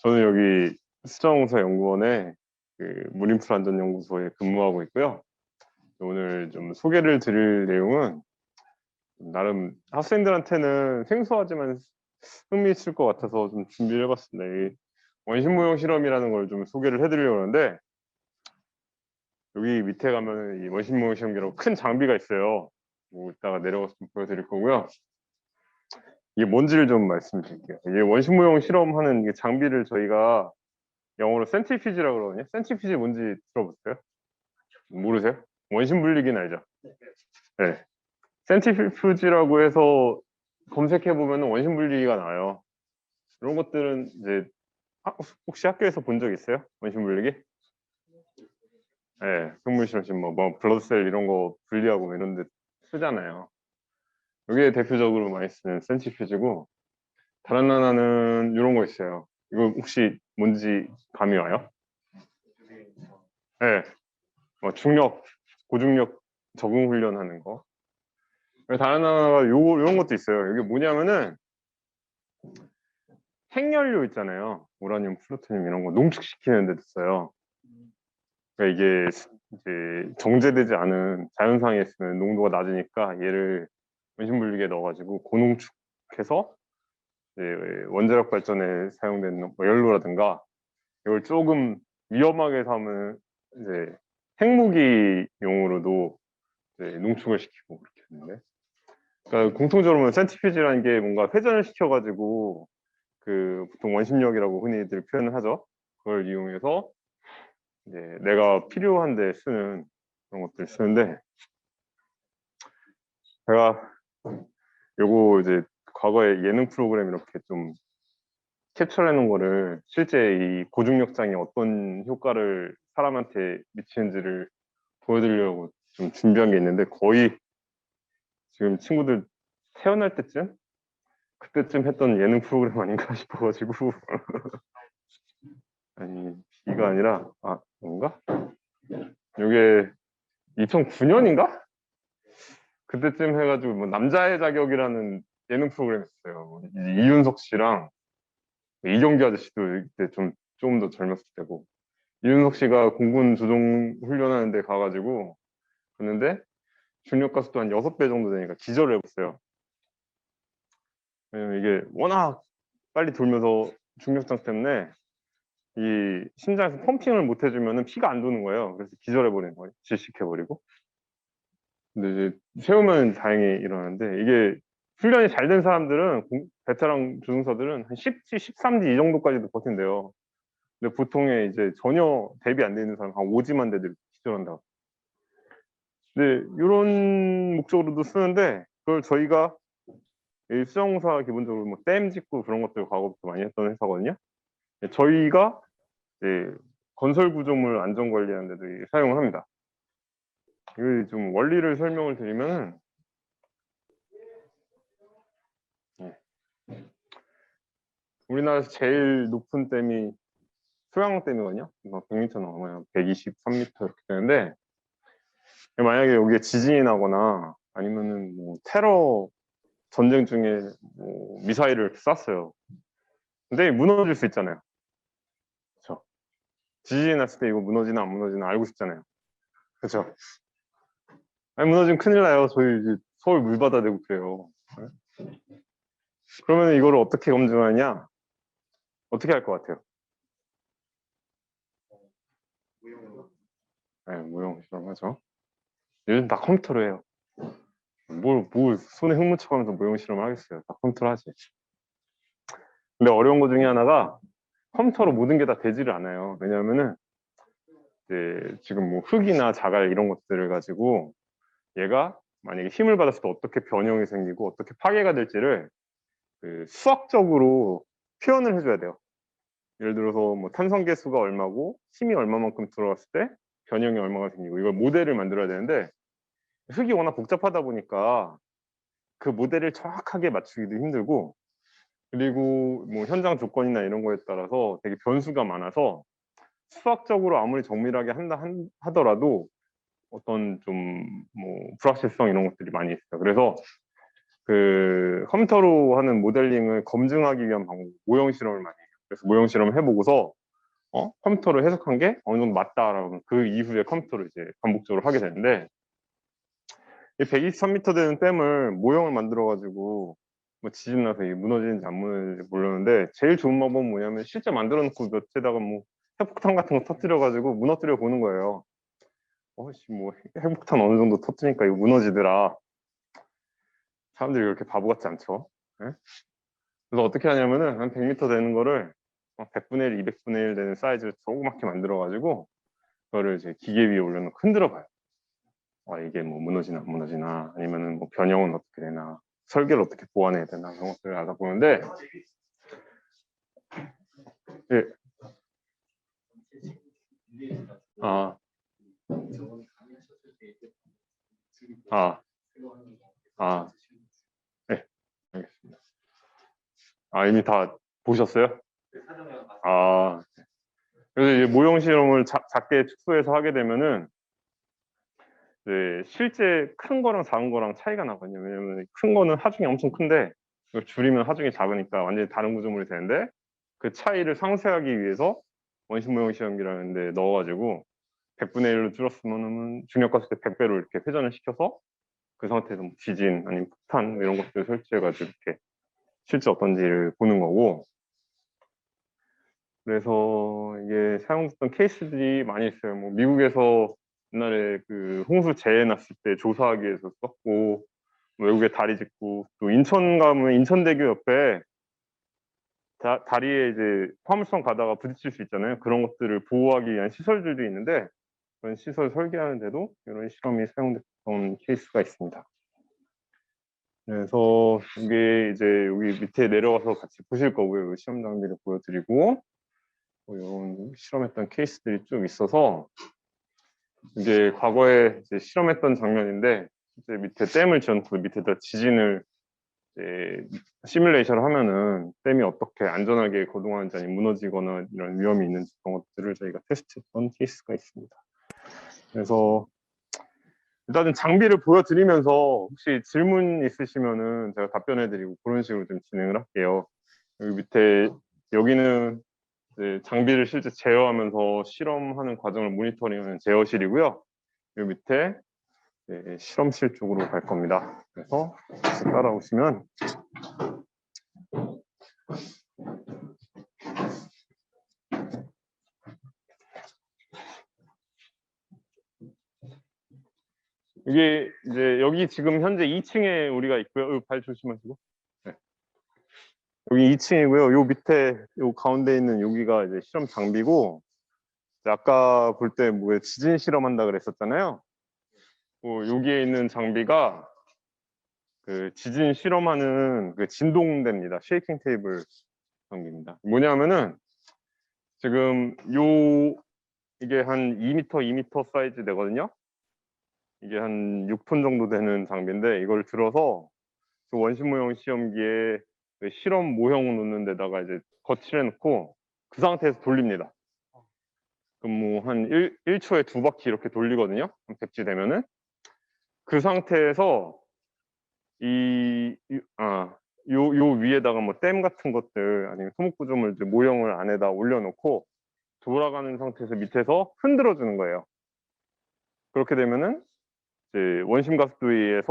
저는 여기 수자공사 연구원에 그 무림풀안전연구소에 근무하고 있고요. 오늘 좀 소개를 드릴 내용은 나름 학생들한테는 생소하지만 흥미있을 것 같아서 좀 준비를 해봤습니다. 이 원심무용 실험이라는 걸 좀 소개를 해드리려고 하는데, 여기 밑에 가면 이 원심무용 실험기라고 큰 장비가 있어요. 뭐 이따가 내려가서 좀 보여드릴 거고요. 이게 뭔지를 좀 말씀드릴게요. 이게 원심무용 실험하는 이 장비를 저희가 영어로 센트리피지라고 그러거든요. 센트리피지 뭔지 들어보세요? 모르세요? 원심 분리기는 알죠? 네. 센트리피지라고 해서 검색해 보면 원심 분리기가 나와요. 이런 것들은 이제 혹시 학교에서 본 적 있어요? 원심 분리기? 네. 생물 실험실 뭐 블러드셀 이런 거 분리하고 뭐 이런 데 쓰잖아요. 이게 대표적으로 많이 쓰는 센트리피지고, 다른 하나는 이런 거 있어요. 이거 혹시 뭔지 감이 와요? 네. 뭐 중력, 고중력 적응 훈련하는 거. 다른 하나가 요런 것도 있어요. 이게 뭐냐면은 핵연료 있잖아요. 우라늄, 플루토늄 이런 거 농축시키는 데 있어요. 그러니까 이게 이제 정제되지 않은 자연상에 있으면 농도가 낮으니까 얘를 원심분리기에 넣어가지고 고농축해서 이제 원자력 발전에 사용되는 뭐 연료라든가 이걸 조금 위험하게 삼은 이제 핵무기용으로도 이제 농축을 시키고 그렇게 했는데, 그러니까 공통적으로 보면 센트리피지라는 게 뭔가 회전을 시켜가지고 그 보통 원심력이라고 흔히들 표현을 하죠. 그걸 이용해서 이제 내가 필요한데 쓰는 그런 것들 쓰는데, 제가 요거 이제 과거에 예능 프로그램 이렇게 좀 캡처해 놓은 거를 실제 이 고중력장이 어떤 효과를 사람한테 미치는지를 보여드리려고 좀 준비한 게 있는데, 거의 지금 친구들 태어날 때쯤 그때쯤 했던 예능 프로그램 아닌가 싶어가지고 아니 이가 아니라 뭔가 이게 2009년인가 그때쯤 해가지고 뭐 남자의 자격이라는 예능 프로그램 있어요. 이윤석 씨랑 이경규 아저씨도 그때 조금 더 젊었을 때고, 이윤석 씨가 공군 조종 훈련하는 데 가가지고 그랬는데 중력 가속도 한 6배 정도 되니까 기절을 해봤어요. 왜냐면 이게 워낙 빨리 돌면서 중력장 때문에 이 심장에서 펌핑을 못 해주면 피가 안 도는 거예요. 그래서 기절해버리는 거예요. 질식해버리고. 근데 이제 세우면 다행히 일어나는데, 이게 훈련이 잘 된 사람들은 베테랑 조종사들은 한 10지, 13지 이 정도까지도 버틴대요. 근데 보통에 이제 전혀 대비 안 돼 있는 사람 한 5지만 돼도 기절한다. 근데 이런 목적으로도 쓰는데, 그걸 저희가 이 수정공사 기본적으로 뭐 댐 짓고 그런 것들 과거부터 많이 했던 회사거든요. 저희가 이제 건설 구조물 안전 관리하는 데도 사용을 합니다. 이 좀 원리를 설명을 드리면은, 예. 우리나라에서 제일 높은 댐이 소양댐이거든요. 100m 넘어요. 123m 이렇게 되는데, 만약에 여기에 지진이 나거나 아니면은 뭐 테러 전쟁 중에 뭐 미사일을 쐈어요. 근데 무너질 수 있잖아요. 그렇죠? 지진이 났을 때 이거 무너지나 안 무너지나 알고 싶잖아요. 그렇죠? 아니 무너지면 큰일 나요. 저희 이제 서울 물바다 되고 그래요. 그러면 이거를 어떻게 검증하냐? 어떻게 할 것 같아요? 네, 무용 실험하죠. 요즘 다 컴퓨터로 해요. 뭘 손에 흙 묻혀가면서 무용 실험을 하겠어요. 다 컴퓨터로 하지. 근데 어려운 것 중에 하나가 컴퓨터로 모든 게 다 되지를 않아요. 왜냐하면은 이제 지금 뭐 흙이나 자갈 이런 것들을 가지고 얘가 만약에 힘을 받았을 때 어떻게 변형이 생기고 어떻게 파괴가 될지를 그 수학적으로 표현을 해줘야 돼요. 예를 들어서 뭐 탄성 계수가 얼마고 힘이 얼마만큼 들어갔을 때 변형이 얼마가 생기고 이걸 모델을 만들어야 되는데, 흙이 워낙 복잡하다 보니까 그 모델을 정확하게 맞추기도 힘들고, 그리고 뭐 현장 조건이나 이런 거에 따라서 되게 변수가 많아서 수학적으로 아무리 정밀하게 하더라도 어떤 좀 뭐 불확실성 이런 것들이 많이 있어요. 그래서 그 컴퓨터로 하는 모델링을 검증하기 위한 방법, 모형 실험을 많이 해요. 그래서 모형 실험을 해보고서 컴퓨터로 해석한 게 어느 정도 맞다라고 그 이후에 컴퓨터로 이제 반복적으로 하게 되는데, 이 123m 되는 댐을 모형을 만들어가지고 뭐 지진 나서 이게 무너지는지 안 무너지는지 모르는데, 제일 좋은 방법은 뭐냐면 실제 만들어 놓고 몇에다가 뭐 핵폭탄 같은 거 터뜨려가지고 무너뜨려 보는 거예요. 뭐 핵폭탄 어느 정도 터뜨리니까 이거 무너지더라. 사람들이 그렇게 바보 같지 않죠? 네? 그래서 어떻게 하냐면은 한 100m 되는 거를 100분의 1, 200분의 1 되는 사이즈로 조그맣게 만들어가지고 그거를 이제 기계 위에 올려놓고 흔들어 봐요. 이게 뭐 무너지나 안 무너지나, 아니면은 뭐 변형은 어떻게 되나, 설계를 어떻게 보완해야 되나, 그런 것들을 알아보는데, 예. 아, 아, 아, 네, 알겠습니다. 이미 다 보셨어요? 아, 그래서 이제 모형 실험을 작게 축소해서 하게 되면은, 네, 실제 큰 거랑 작은 거랑 차이가 나거든요. 왜냐면 큰 거는 하중이 엄청 큰데, 이걸 줄이면 하중이 작으니까 완전히 다른 구조물이 되는데, 그 차이를 상쇄하기 위해서 원심 모형 시험기라는 데 넣어가지고 100분의 1로 줄었으면은 중력갔을 때 100배로 이렇게 회전을 시켜서 그 상태에서 뭐 지진 아니면 폭탄 이런 것들 설치해가지고 이렇게 실제 어떤지를 보는 거고, 그래서 이게 사용됐던 케이스들이 많이 있어요. 뭐 미국에서 옛날에 그 홍수 재해 났을 때 조사하기 위해서 썼고, 외국에 다리 짓고, 또 인천 가면 인천대교 옆에 다리에 이제 화물선 가다가 부딪힐 수 있잖아요. 그런 것들을 보호하기 위한 시설들도 있는데, 그런 시설 설계하는데도 이런 실험이 사용됐던 케이스가 있습니다. 그래서 이게 이제 여기 밑에 내려가서 같이 보실 거고요. 시험 장비를 보여드리고, 이런 실험했던 케이스들이 쭉 있어서, 이게 과거에 이제 실험했던 장면인데, 이제 밑에 댐을 지어놓고 밑에다 지진을 이제 시뮬레이션을 하면은 댐이 어떻게 안전하게 거동하는지, 아니면 무너지거나 이런 위험이 있는지 그런 것들을 저희가 테스트했던 케이스가 있습니다. 그래서 일단은 장비를 보여드리면서 혹시 질문 있으시면은 제가 답변해드리고 그런 식으로 좀 진행을 할게요. 여기 밑에, 여기는 이제 장비를 실제 제어하면서 실험하는 과정을 모니터링하는 제어실이고요. 여기 밑에 실험실 쪽으로 갈 겁니다. 그래서 같이 따라오시면, 이게 이제 여기 지금 현재 2층에 우리가 있고요. 발 조심하시고. 네. 여기 2층이고요. 요 밑에 요 가운데 있는 여기가 이제 실험 장비고, 아까 볼 때 뭐 지진 실험한다 그랬었잖아요. 여기에 있는 장비가 그 지진 실험하는 그 진동대입니다. 쉐이킹 테이블 장비입니다. 뭐냐면은 지금 이게 한 2m, 2m 사이즈 되거든요. 이게 한 6톤 정도 되는 장비인데, 이걸 들어서 그 원심 모형 시험기에 그 실험 모형 놓는 데다가 이제 거치해 놓고 그 상태에서 돌립니다. 그럼 뭐 한 1초에 2바퀴 이렇게 돌리거든요. 백지 되면은. 그 상태에서 요 위에다가 뭐 댐 같은 것들 아니면 소목구조물 모형을 안에다 올려놓고 돌아가는 상태에서 밑에서 흔들어 주는 거예요. 그렇게 되면은 이제 원심 가속도에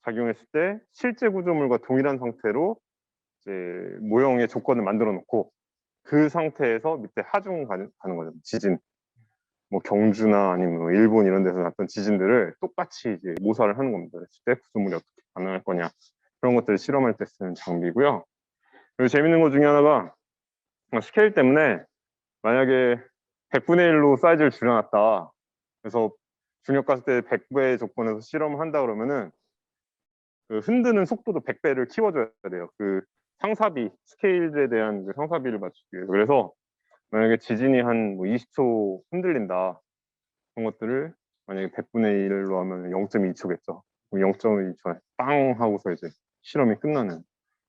작용했을 때 실제 구조물과 동일한 상태로 이제 모형의 조건을 만들어 놓고, 그 상태에서 밑에 하중 가는 거죠. 지진. 뭐 경주나 아니면 뭐 일본 이런 데서 났던 지진들을 똑같이 이제 모사를 하는 겁니다. 그랬을 때 구조물이 어떻게 반응할 거냐. 그런 것들을 실험할 때 쓰는 장비고요. 그리고 재밌는 것 중에 하나가 스케일 때문에, 만약에 100분의 1로 사이즈를 줄여놨다. 그래서 중력 갔을 때 100배 조건에서 실험을 한다 그러면은 그 흔드는 속도도 100배를 키워줘야 돼요. 그 상사비, 스케일에 대한 그 상사비를 맞추기 위해서. 그래서 만약에 지진이 한 뭐 20초 흔들린다. 그런 것들을 만약에 100분의 1로 하면 0.2초겠죠. 0.2초에 빵 하고서 이제 실험이 끝나는,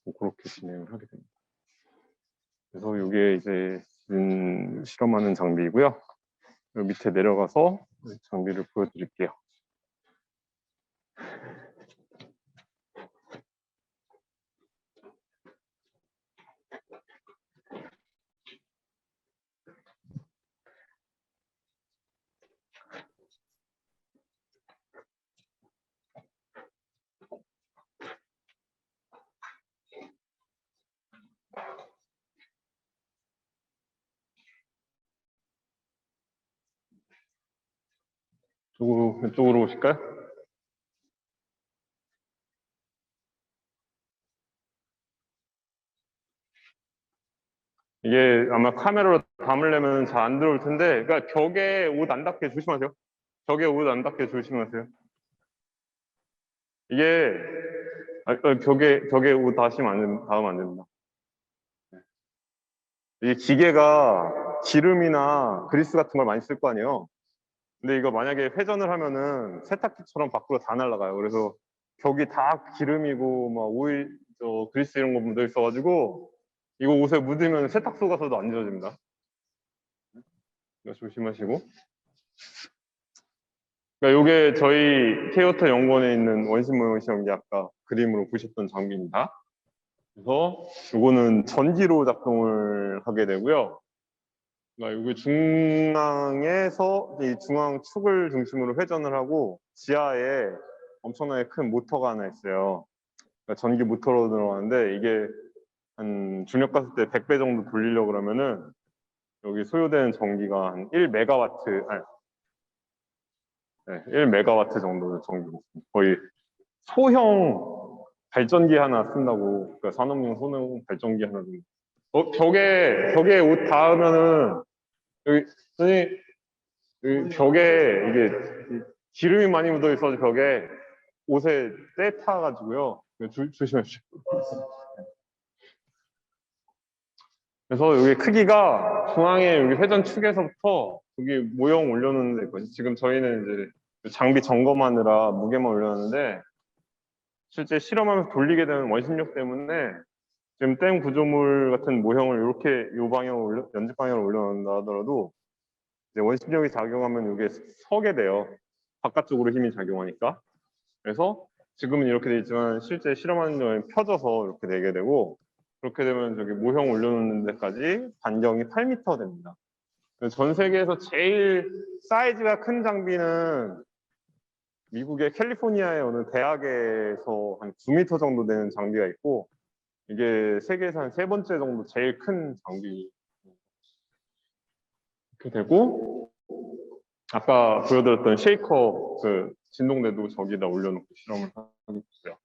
뭐 그렇게 진행을 하게 됩니다. 그래서 이게 이제 실험하는 장비이고요. 여기 밑에 내려가서 장비를 보여드릴게요. 이쪽으로 오실까요? 이게 아마 카메라로 담으려면 잘 안 들어올 텐데, 그러니까 벽에 옷 안 닿게 조심하세요. 벽에 옷 안 닿게 조심하세요. 이게 벽에 옷 닿으면 안 됩니다. 이 기계가 기름이나 그리스 같은 걸 많이 쓸 거 아니에요. 근데 이거 만약에 회전을 하면은 세탁기처럼 밖으로 다 날아가요. 그래서 벽이 다 기름이고 막 오일, 그리스 이런 거 묻어 있어가지고 이거 옷에 묻으면 세탁소 가서도 안 지워집니다. 이거 조심하시고. 그러니까 이게 저희 케이오타 연구원에 있는 원심 모형 시험기 아까 그림으로 보셨던 장비입니다. 그래서 이거는 전기로 작동을 하게 되고요. 그러니까 이게 중앙에서 이 중앙 축을 중심으로 회전을 하고 지하에 엄청나게 큰 모터가 하나 있어요. 그러니까 전기 모터로 들어가는데 이게 한 중력 갔을 때 100배 정도 돌리려고 그러면은 여기 소요되는 전기가 한 1메가와트, 아니, 네, 1메가와트 정도 전기. 거의 소형 발전기 하나 쓴다고, 그러니까 산업용 소형 발전기 하나 정도. 벽에 옷 닿으면은, 여기, 선생님, 여기 벽에 이게 기름이 많이 묻어 있어서 벽에 옷에 때 타가지고요. 조심하십시오. 그래서 여기 크기가 중앙에 여기 회전축에서부터 여기 모형 올려놓는 데 있거든요. 지금 저희는 이제 장비 점검하느라 무게만 올려놨는데 실제 실험하면서 돌리게 되는 원심력 때문에 지금 댐 구조물 같은 모형을 이렇게 요 방향으로 연집 방향으로 올려놓는다 하더라도 이제 원심력이 작용하면 이게 서게 돼요. 바깥쪽으로 힘이 작용하니까. 그래서 지금은 이렇게 돼 있지만 실제 실험하는 경우는 펴져서 이렇게 되게 되고 그렇게 되면 저기 모형 올려놓는 데까지 반경이 8m 됩니다. 전 세계에서 제일 사이즈가 큰 장비는 미국의 캘리포니아의 어느 대학에서 한 9m 정도 되는 장비가 있고 이게 세계에서 한 세 번째 정도 제일 큰 장비 이렇게 되고 아까 보여드렸던 쉐이커 그 진동대도 저기다 올려놓고 실험을 하고 있어요.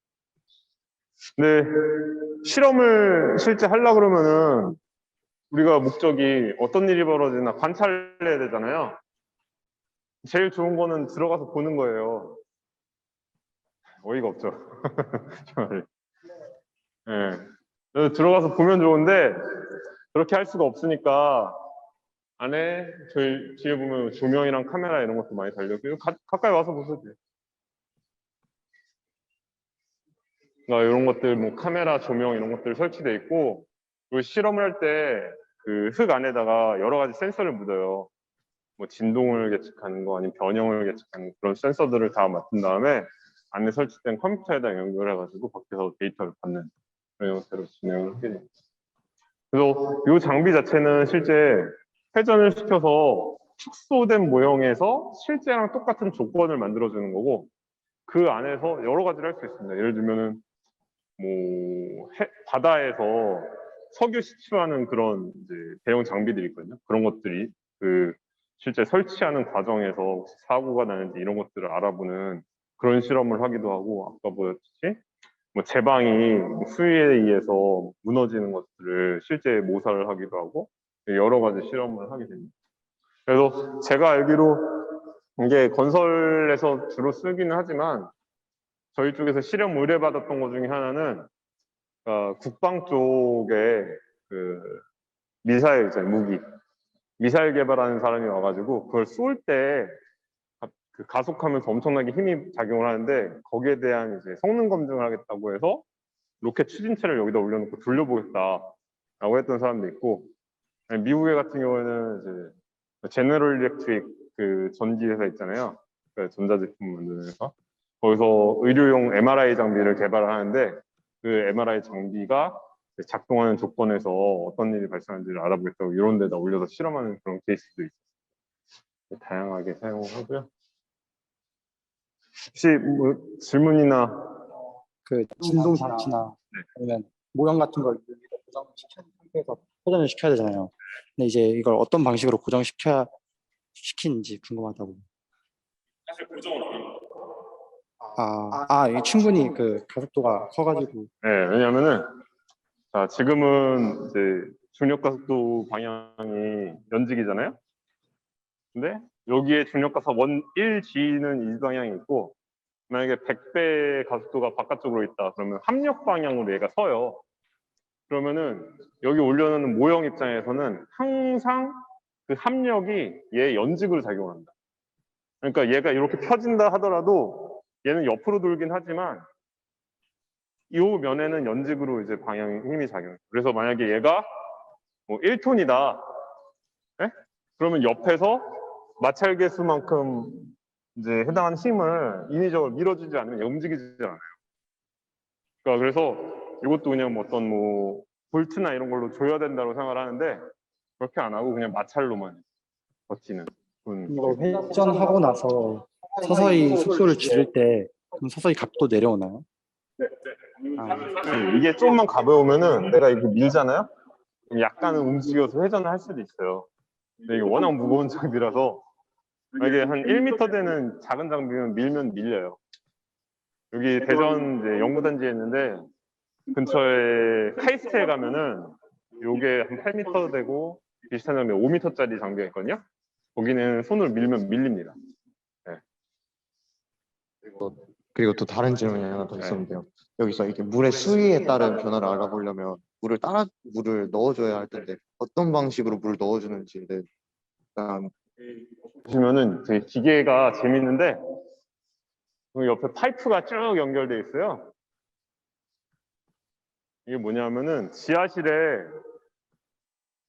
근데 실험을 실제 하려고 그러면은 우리가 목적이 어떤 일이 벌어지나 관찰해야 되잖아요. 제일 좋은 거는 들어가서 보는 거예요. 어이가 없죠. 네. 들어가서 보면 좋은데 그렇게 할 수가 없으니까 안에 저희 뒤에 보면 조명이랑 카메라 이런 것도 많이 달려있고 가까이 와서 보셔도 돼요. 그러니까 이런 것들 뭐 카메라, 조명 이런 것들 설치돼 있고 그리고 실험을 할 때 그 흙 안에다가 여러 가지 센서를 묻어요. 뭐 진동을 계측하는 거 아니면 변형을 계측하는 그런 센서들을 다 맡은 다음에 안에 설치된 컴퓨터에다 연결해가지고 밖에서 데이터를 받는 그런 형태로 진행을 하게 됩니다. 그래서 이 장비 자체는 실제 회전을 시켜서 축소된 모형에서 실제랑 똑같은 조건을 만들어주는 거고 그 안에서 여러 가지를 할 수 있습니다. 예를 들면은 뭐 바다에서 석유 시추하는 그런 이제 대형 장비들이 있거든요. 그런 것들이 그 실제 설치하는 과정에서 혹시 사고가 나는지 이런 것들을 알아보는 그런 실험을 하기도 하고 아까 보였듯이 뭐 제방이 수위에 의해서 무너지는 것들을 실제 모사를 하기도 하고 여러 가지 실험을 하게 됩니다. 그래서 제가 알기로 이게 건설에서 주로 쓰기는 하지만 저희 쪽에서 실험 의뢰받았던 것 중에 하나는 국방 쪽에 그 미사일 있잖아요, 무기. 미사일 개발하는 사람이 와가지고 그걸 쏠 때 그 가속하면서 엄청나게 힘이 작용을 하는데 거기에 대한 이제 성능 검증을 하겠다고 해서 로켓 추진체를 여기다 올려놓고 돌려보겠다라고 했던 사람도 있고 미국의 같은 경우에는 이제 제너럴 일렉트릭 그 전기 회사 있잖아요. 그 전자제품 만드는 회사. 거기서 의료용 MRI 장비를 개발하는데 그 MRI 장비가 작동하는 조건에서 어떤 일이 발생하는지를 알아보겠다고 이런 데다 올려서 실험하는 그런 케이스도 있어요. 다양하게 사용하고요. 혹시 뭐 질문이나 그 진동 장치나 아니면 모형 같은 걸 고정시킨 상태에서 회전을 시켜야 되잖아요. 근데 이제 이걸 어떤 방식으로 고정시키는지 궁금하다고. 사실 고정을 안 합니다. 이게 충분히 그 가속도가 커가지고. 네, 왜냐면은 자, 지금은 이제 중력가속도 방향이 연직이잖아요. 근데 여기에 중력가속 1G는 이 방향이 있고, 만약에 100배 가속도가 바깥쪽으로 있다 그러면 합력 방향으로 얘가 서요. 그러면은 여기 올려놓는 모형 입장에서는 항상 그 합력이 얘 연직으로 작용한다. 그러니까 얘가 이렇게 펴진다 하더라도 얘는 옆으로 돌긴 하지만 이 면에는 연직으로 이제 방향 힘이 작용해요. 그래서 만약에 얘가 뭐 1톤이다. 네? 그러면 옆에서 마찰 계수만큼 이제 해당하는 힘을 인위적으로 밀어주지 않으면 움직이지 않아요. 그러니까 그래서 이것도 그냥 뭐 어떤 뭐 볼트나 이런 걸로 줘야 된다고 생각을 하는데 그렇게 안 하고 그냥 마찰로만 버티는. 이거 회전하고 나서 서서히 속도를 줄일 때 그럼 서서히 각도 내려오나요? 이게 조금만 가벼우면은 내가 이렇게 밀잖아요? 그럼 약간은 움직여서 회전을 할 수도 있어요. 근데 이게 워낙 무거운 장비라서 이게 한 1m 되는 작은 장비면 밀면 밀려요. 여기 대전 이제 연구단지에 있는데 근처에 카이스트에 가면은 요게 한 8m 되고 비슷한 장비 5m짜리 장비가 있거든요. 거기는 손으로 밀면 밀립니다. 그리고 또 다른 질문이 하나 더 있었는데요. 여기서 이게 물의 수위에 따른 변화를 알아보려면 물을 넣어줘야 할 텐데 어떤 방식으로 물을 넣어주는지 일단 보시면은 되게 기계가 재밌는데 그 옆에 파이프가 쭉 연결돼 있어요. 이게 뭐냐면은 지하실에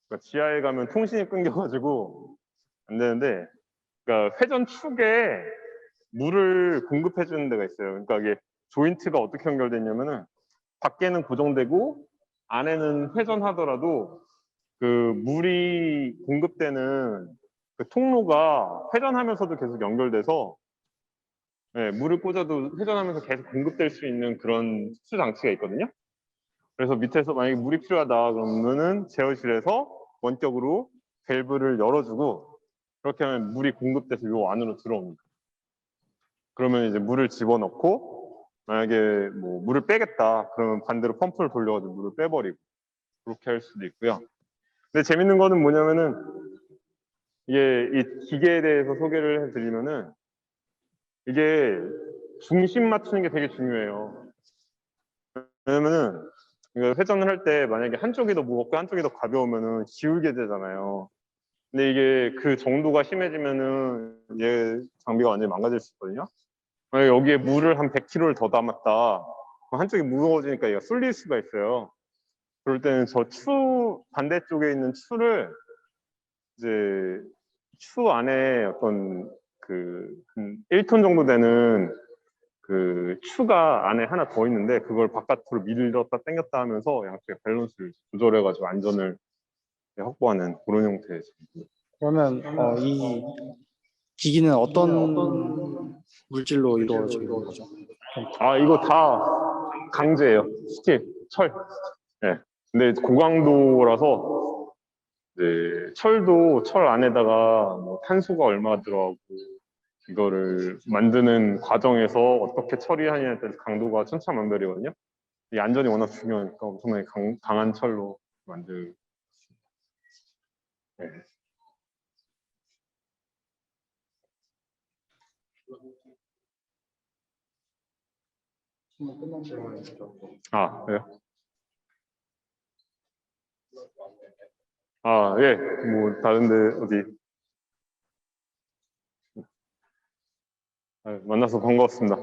그러니까 지하에 가면 통신이 끊겨가지고 안 되는데 그러니까 회전 축에 물을 공급해 주는 데가 있어요. 그러니까 이게 조인트가 어떻게 연결되어 있냐면은 밖에는 고정되고 안에는 회전하더라도 그 물이 공급되는 그 통로가 회전하면서도 계속 연결돼서 네, 물을 꽂아도 회전하면서 계속 공급될 수 있는 그런 특수 장치가 있거든요. 그래서 밑에서 만약에 물이 필요하다 그러면은 제어실에서 원격으로 밸브를 열어주고 그렇게 하면 물이 공급돼서 요 안으로 들어옵니다. 그러면 이제 물을 집어넣고 만약에 뭐 물을 빼겠다 그러면 반대로 펌프를 돌려가지고 물을 빼버리고 그렇게 할 수도 있고요. 근데 재밌는 거는 뭐냐면은 이게 이 기계에 대해서 소개를 해드리면은 이게 중심 맞추는 게 되게 중요해요. 왜냐면은 이거 회전을 할 때 만약에 한쪽이 더 무겁고 한쪽이 더 가벼우면은 기울게 되잖아요. 근데 이게 그 정도가 심해지면은 얘 장비가 완전히 망가질 수 있거든요. 만약에 여기에 물을 한 100kg를 더 담았다. 그럼 한쪽이 무거워지니까 얘가 쏠릴 수가 있어요. 그럴 때는 저 반대쪽에 있는 추를 이제 추 안에 어떤 그 1톤 정도 되는 그 추가 안에 하나 더 있는데 그걸 바깥으로 밀었다 당겼다 하면서 양쪽의 밸런스를 조절해가지고 안전을 확보하는 그런 형태의 장비. 그러면 이 기기는 어떤 물질로 이루어지는 거죠? 이거 다 강제예요. 스틸, 철. 네. 근데 고강도라서 이제 철도 철 안에다가 뭐 탄소가 얼마나 들어가고 이거를 만드는 과정에서 어떻게 처리하냐에 따라서 강도가 천차만별이거든요. 이 안전이 워낙 중요하니까 엄청나게 강한 철로 만들. 네. 그래요? 예. 뭐 다른데 어디 만나서 반가웠습니다.